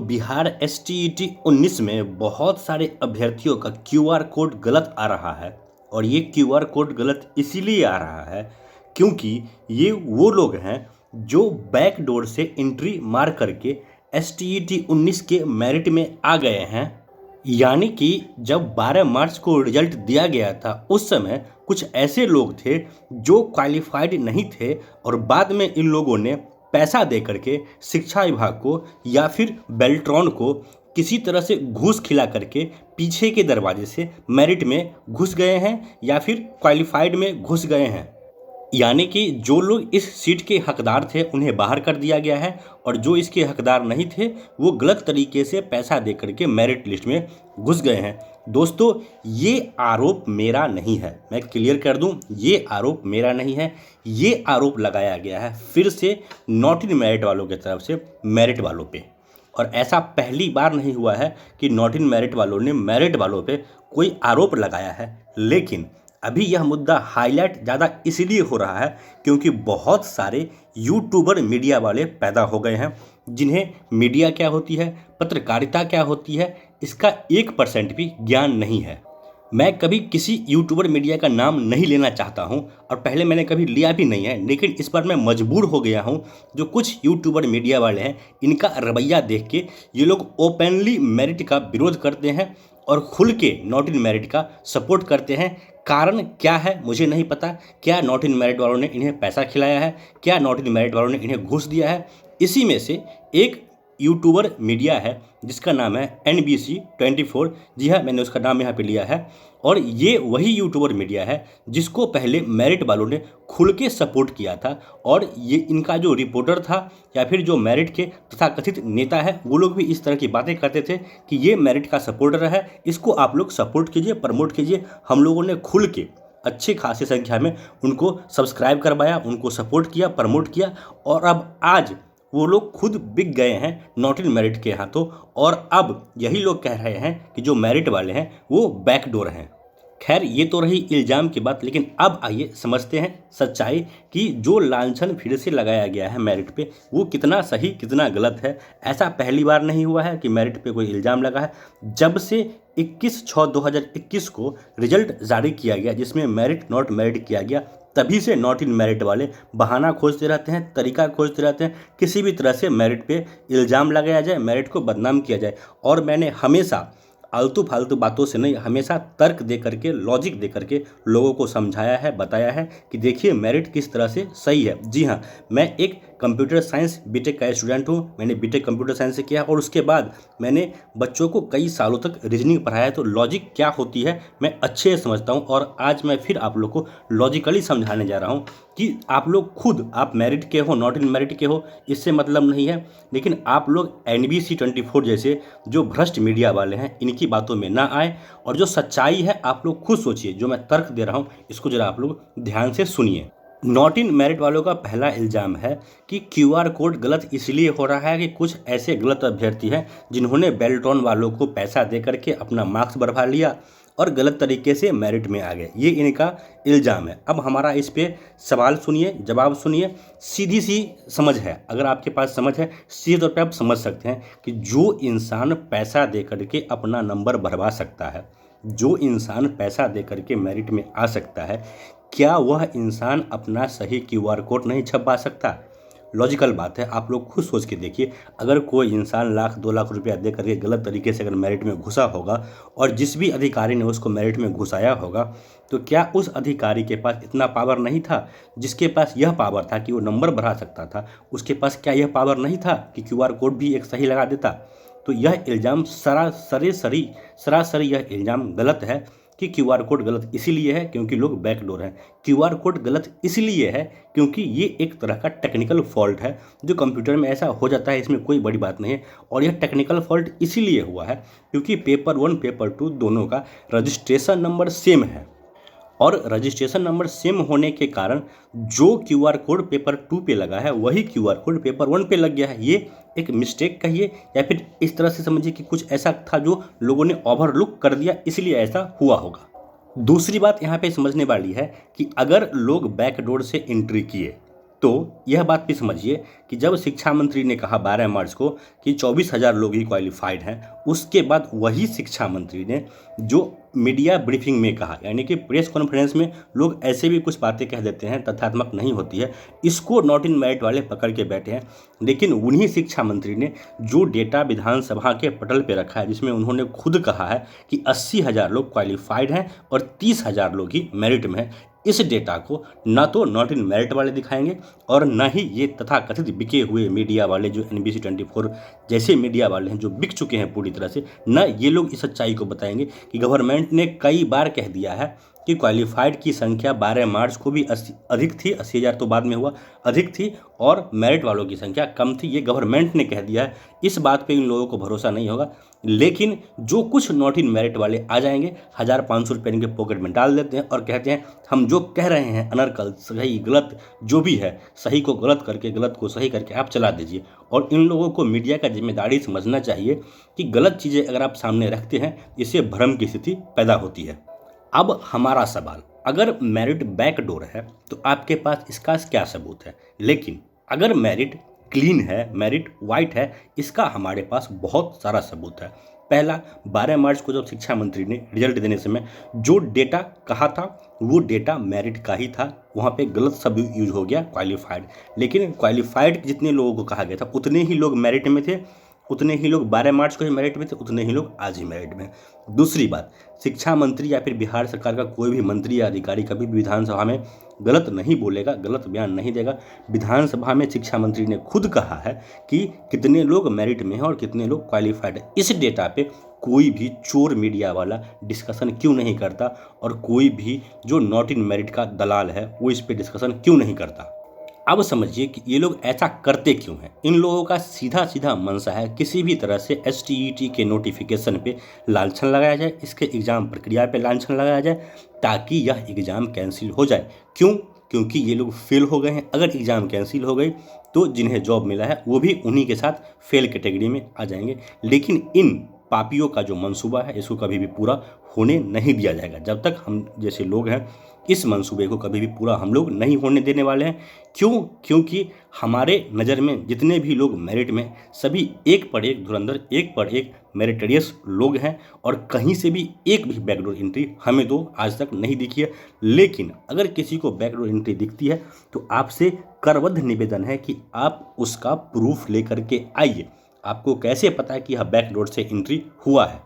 Bihar STET 19 में बहुत सारे अभ्यर्थियों का क्यूआर कोड गलत आ रहा है। और ये क्यूआर कोड गलत इसीलिए आ रहा है क्योंकि ये वो लोग हैं जो बैक डोर से एंट्री मार करके एसटीईटी 19 के मेरिट में आ गए हैं। यानी कि जब 12 मार्च को रिजल्ट दिया गया था उस समय कुछ ऐसे लोग थे जो क्वालिफाइड नहीं थे और बाद में इन लोगों ने पैसा दे करके शिक्षा विभाग को या फिर बेल्ट्रॉन को किसी तरह से घूस खिला करके पीछे के दरवाजे से मेरिट में घुस गए हैं या फिर क्वालिफाइड में घुस गए हैं। यानी कि जो लोग इस सीट के हकदार थे उन्हें बाहर कर दिया गया है और जो इसके हकदार नहीं थे वो गलत तरीके से पैसा दे करके मेरिट लिस्ट में घुस गए हैं। दोस्तों, ये आरोप मेरा नहीं है, मैं क्लियर कर दूं, ये आरोप मेरा नहीं है। ये आरोप लगाया गया है फिर से नॉट इन मेरिट वालों की तरफ से मेरिट वालों पे। और ऐसा पहली बार नहीं हुआ है कि नॉट इन मेरिट वालों ने मेरिट वालों पे कोई आरोप लगाया है। लेकिन अभी यह मुद्दा हाईलाइट ज़्यादा इसलिए हो रहा है क्योंकि बहुत सारे यूट्यूबर मीडिया वाले पैदा हो गए हैं जिन्हें मीडिया क्या होती है, पत्रकारिता क्या होती है, इसका 1% भी ज्ञान नहीं है। मैं कभी किसी यूट्यूबर मीडिया का नाम नहीं लेना चाहता हूं और पहले मैंने कभी लिया भी नहीं है, लेकिन इस बार मैं मजबूर हो गया हूं। जो कुछ यूट्यूबर मीडिया वाले हैं इनका रवैया देख के ये लोग ओपनली मेरिट का विरोध करते हैं और खुल के नॉट इन मेरिट का सपोर्ट करते हैं। कारण क्या है मुझे नहीं पता। क्या नॉट इन मेरिट वालों ने इन्हें पैसा खिलाया है, क्या नॉट इन मेरिट वालों ने इन्हें घूस दिया है। इसी में से एक यूट्यूबर मीडिया है जिसका नाम है NBC 24। जी हाँ, मैंने उसका नाम यहाँ पे लिया है। और ये वही यूट्यूबर मीडिया है जिसको पहले मेरिट वालों ने खुल के सपोर्ट किया था और ये इनका जो रिपोर्टर था या फिर जो मेरिट के तथाकथित नेता है वो लोग भी इस तरह की बातें करते थे कि ये मेरिट का सपोर्टर है, इसको आप लोग सपोर्ट कीजिए, प्रमोट कीजिए। हम लोगों ने खुल के अच्छी खासी संख्या में उनको सब्सक्राइब करवाया, उनको सपोर्ट किया, प्रमोट किया और अब आज वो लोग खुद बिक गए हैं नॉट इन मेरिट के हाथों। और अब यही लोग कह रहे हैं कि जो मेरिट वाले हैं वो बैकडोर हैं। खैर, ये तो रही इल्ज़ाम की बात, लेकिन अब आइए समझते हैं सच्चाई कि जो लांछन फिर से लगाया गया है मेरिट पे वो कितना सही कितना गलत है। ऐसा पहली बार नहीं हुआ है कि मेरिट पे कोई इल्ज़ाम लगा है। जब से 21/6/2021 को रिजल्ट जारी किया गया जिसमें मेरिट नॉट मेरिट किया गया, तभी से नॉट इन मेरिट वाले बहाना खोजते रहते हैं, तरीका खोजते रहते हैं, किसी भी तरह से मेरिट पे इल्ज़ाम लगाया जाए, मेरिट को बदनाम किया जाए। और मैंने हमेशा आलतू फालतू बातों से नहीं, हमेशा तर्क दे करके, लॉजिक दे करके लोगों को समझाया है, बताया है कि देखिए मेरिट किस तरह से सही है। जी हाँ, मैं एक कंप्यूटर साइंस बीटेक का स्टूडेंट हूँ। मैंने बीटेक कंप्यूटर साइंस से किया और उसके बाद मैंने बच्चों को कई सालों तक रीजनिंग पढ़ाया है, तो लॉजिक क्या होती है मैं अच्छे से समझता हूँ। और आज मैं फिर आप लोग को लॉजिकली समझाने जा रहा हूँ कि आप लोग खुद, आप मेरिट के हो, नॉट इन मेरिट के हो, इससे मतलब नहीं है। लेकिन आप लोग NBC 24 जैसे जो भ्रष्ट मीडिया वाले हैं इनकी बातों में ना आए और जो सच्चाई है आप लोग खुद सोचिए। जो मैं तर्क दे रहा हूँ इसको जरा आप लोग ध्यान से सुनिए। नॉट इन मेरिट वालों का पहला इल्ज़ाम है कि क्यूआर कोड गलत इसलिए हो रहा है कि कुछ ऐसे गलत अभ्यर्थी हैं जिन्होंने बेल्ट्रॉन वालों को पैसा दे करके अपना मार्क्स बढ़वा लिया और गलत तरीके से मेरिट में आ गए। ये इनका इल्ज़ाम है। अब हमारा इस पे सवाल सुनिए, जवाब सुनिए। सीधी सी समझ है, अगर आपके पास समझ है सीधे तौर पे आप समझ सकते हैं कि जो इंसान पैसा दे करके अपना नंबर भरवा सकता है, जो इंसान पैसा दे करके मेरिट में आ सकता है, क्या वह इंसान अपना सही क्यूआर कोड नहीं छपवा सकता? लॉजिकल बात है, आप लोग खुद सोच के देखिए। अगर कोई इंसान 1,00,000-2,00,000 रुपया दे करके गलत तरीके से अगर मेरिट में घुसा होगा और जिस भी अधिकारी ने उसको मेरिट में घुसाया होगा, तो क्या उस अधिकारी के पास इतना पावर नहीं था? जिसके पास यह पावर था कि वो नंबर बढ़ा सकता था, उसके पास क्या यह पावर नहीं था कि क्यूआर कोड भी एक सही लगा देता? तो यह इल्ज़ाम सरासरी यह इल्ज़ाम गलत है कि क्यूआर कोड गलत इसीलिए है क्योंकि लोग बैकडोर हैं। क्यूआर कोड गलत इसलिए है क्योंकि ये एक तरह का टेक्निकल फॉल्ट है जो कंप्यूटर में ऐसा हो जाता है, इसमें कोई बड़ी बात नहीं है। और यह टेक्निकल फॉल्ट इसीलिए हुआ है क्योंकि पेपर 1 पेपर 2 दोनों का रजिस्ट्रेशन नंबर सेम है और रजिस्ट्रेशन नंबर सेम होने के कारण जो क्यूआर कोड पेपर 2 पे लगा है वही क्यूआर कोड पेपर 1 पे लग गया है। ये एक मिस्टेक कहिए या फिर इस तरह से समझिए कि कुछ ऐसा था जो लोगों ने ओवरलुक कर दिया, इसलिए ऐसा हुआ होगा। दूसरी बात यहाँ पे समझने वाली है कि अगर लोग बैकडोर से एंट्री किए तो यह बात भी समझिए कि जब शिक्षा मंत्री ने कहा 12 मार्च को कि 24,000 लोग ही क्वालिफाइड हैं, उसके बाद वही शिक्षा मंत्री ने जो मीडिया ब्रीफिंग में कहा, यानी कि प्रेस कॉन्फ्रेंस में लोग ऐसे भी कुछ बातें कह देते हैं, तथ्यात्मक नहीं होती है, इसको नॉट इन मेरिट वाले पकड़ के बैठे हैं। लेकिन उन्हीं शिक्षा मंत्री ने जो डेटा विधानसभा के पटल पे रखा है, जिसमें उन्होंने खुद कहा है कि 80,000 लोग क्वालिफाइड हैं और 30,000 लोग ही मेरिट में हैं, इस डेटा को ना तो नॉट इन मेरिट वाले दिखाएंगे और ना ही ये तथाकथित बिके हुए मीडिया वाले जो NBC 24 जैसे मीडिया वाले हैं जो बिक चुके हैं पूरी तरह से, ना ये लोग इस सच्चाई को बताएंगे कि गवर्नमेंट ने कई बार कह दिया है कि क्वालिफाइड की संख्या 12 मार्च को भी अधिक थी, 80,000 तो बाद में हुआ, अधिक थी, और मेरिट वालों की संख्या कम थी। ये गवर्नमेंट ने कह दिया है, इस बात पे इन लोगों को भरोसा नहीं होगा। लेकिन जो कुछ नॉट इन मेरिट वाले आ जाएंगे, 1,500 रुपये इनके पॉकेट में डाल देते हैं और कहते हैं हम जो कह रहे हैं अनर्गल सही गलत जो भी है, सही को गलत करके गलत को सही करके आप चला दीजिए। और इन लोगों को मीडिया का जिम्मेदारी समझना चाहिए कि गलत चीज़ें अगर आप सामने रखते हैं, इससे भ्रम की स्थिति पैदा होती है। अब हमारा सवाल, अगर मेरिट बैकडोर है तो आपके पास इसका क्या सबूत है? लेकिन अगर मेरिट क्लीन है, मेरिट वाइट है, इसका हमारे पास बहुत सारा सबूत है। पहला, 12 मार्च को जब शिक्षा मंत्री ने रिजल्ट देने समय जो डेटा कहा था वो डेटा मेरिट का ही था, वहाँ पे गलत शब्द यूज हो गया क्वालिफाइड। लेकिन क्वालिफाइड जितने लोगों को कहा गया था उतने ही लोग मेरिट में थे, उतने ही लोग 12 मार्च को ही मेरिट में थे, उतने ही लोग आज ही मेरिट में। दूसरी बात, शिक्षा मंत्री या फिर बिहार सरकार का कोई भी मंत्री या अधिकारी कभी भी विधानसभा में गलत नहीं बोलेगा, गलत बयान नहीं देगा। विधानसभा में शिक्षा मंत्री ने खुद कहा है कि कितने लोग मेरिट में हैं और कितने लोग क्वालिफाइड हैं। इस डेटा पे कोई भी चोर मीडिया वाला डिस्कशन क्यों नहीं करता और कोई भी जो नॉट इन मेरिट का दलाल है वो इस पे डिस्कशन क्यों नहीं करता? अब समझिए कि ये लोग ऐसा करते क्यों हैं। इन लोगों का सीधा सीधा मंशा है किसी भी तरह से STET के नोटिफिकेशन पे लांछन लगाया जाए, इसके एग्ज़ाम प्रक्रिया पे लांछन लगाया जाए, ताकि यह एग्ज़ाम कैंसिल हो जाए। क्यों? क्योंकि ये लोग फेल हो गए हैं। अगर एग्ज़ाम कैंसिल हो गई तो जिन्हें जॉब मिला है वो भी उन्हीं के साथ फेल कैटेगरी में आ जाएंगे। लेकिन इन पापियों का जो मंसूबा है इसको कभी भी पूरा होने नहीं दिया जाएगा। जब तक हम जैसे लोग हैं इस मंसूबे को कभी भी पूरा हम लोग नहीं होने देने वाले हैं। क्यों? क्योंकि हमारे नज़र में जितने भी लोग मेरिट में, सभी एक पर एक धुरंधर, एक पर एक मेरिटरियस लोग हैं और कहीं से भी एक भी बैकडोर एंट्री हमें तो आज तक नहीं दिखी है। लेकिन अगर किसी को बैकडोर एंट्री दिखती है तो आपसे करबद्ध निवेदन है कि आप उसका प्रूफ लेकर के आइए। आपको कैसे पता है कि यह बैकडोर से एंट्री हुआ है?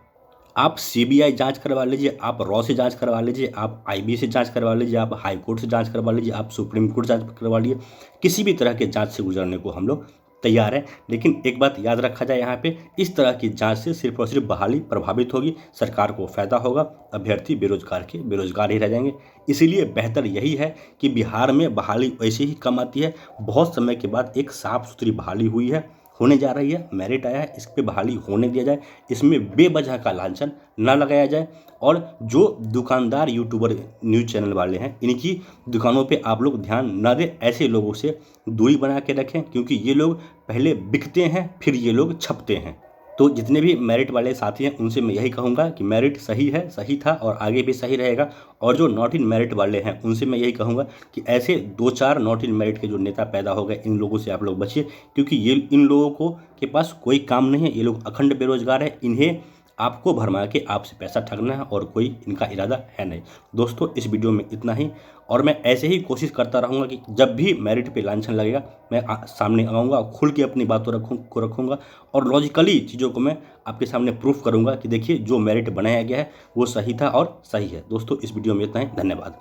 आप CBI जांच करवा लीजिए, आप रॉ से जांच करवा लीजिए, आप IB से जांच करवा लीजिए, आप हाई कोर्ट से जांच करवा लीजिए, आप सुप्रीम कोर्ट जांच करवा लीजिए, किसी भी तरह के जांच से गुजरने को हम लोग तैयार हैं। लेकिन एक बात याद रखा जाए, यहाँ पे इस तरह की जांच से सिर्फ और सिर्फ बहाली प्रभावित होगी, सरकार को फ़ायदा होगा, अभ्यर्थी बेरोजगार के बेरोजगार ही रह जाएंगे। इसीलिए बेहतर यही है कि बिहार में बहाली वैसे ही कम आती है। बहुत समय के बाद एक साफ़ सुथरी बहाली हुई है, होने जा रही है, मेरिट आया है, इस पे बहाली होने दिया जाए, इसमें बेवजह का लांछन ना लगाया जाए। और जो दुकानदार यूट्यूबर न्यूज़ चैनल वाले हैं, इनकी दुकानों पे आप लोग ध्यान ना दें, ऐसे लोगों से दूरी बना के रखें, क्योंकि ये लोग पहले बिकते हैं फिर ये लोग छपते हैं। तो जितने भी मेरिट वाले साथी हैं उनसे मैं यही कहूँगा कि मेरिट सही है, सही था और आगे भी सही रहेगा। और जो नॉट इन मेरिट वाले हैं उनसे मैं यही कहूँगा कि ऐसे 2-4 नॉट इन मेरिट के जो नेता पैदा हो गए, इन लोगों से आप लोग बचिए, क्योंकि ये इन लोगों को के पास कोई काम नहीं है। ये लोग अखंड बेरोजगार है, इन्हें आपको भरमा के आपसे पैसा ठगना है और कोई इनका इरादा है नहीं। दोस्तों, इस वीडियो में इतना ही, और मैं ऐसे ही कोशिश करता रहूँगा कि जब भी मेरिट पे लांछन लगेगा मैं सामने आऊँगा, खुल के अपनी बातों रखूँगा और लॉजिकली चीज़ों को मैं आपके सामने प्रूफ करूँगा कि देखिए जो मेरिट बनाया गया है वो सही था और सही है। दोस्तों, इस वीडियो में इतना ही, धन्यवाद।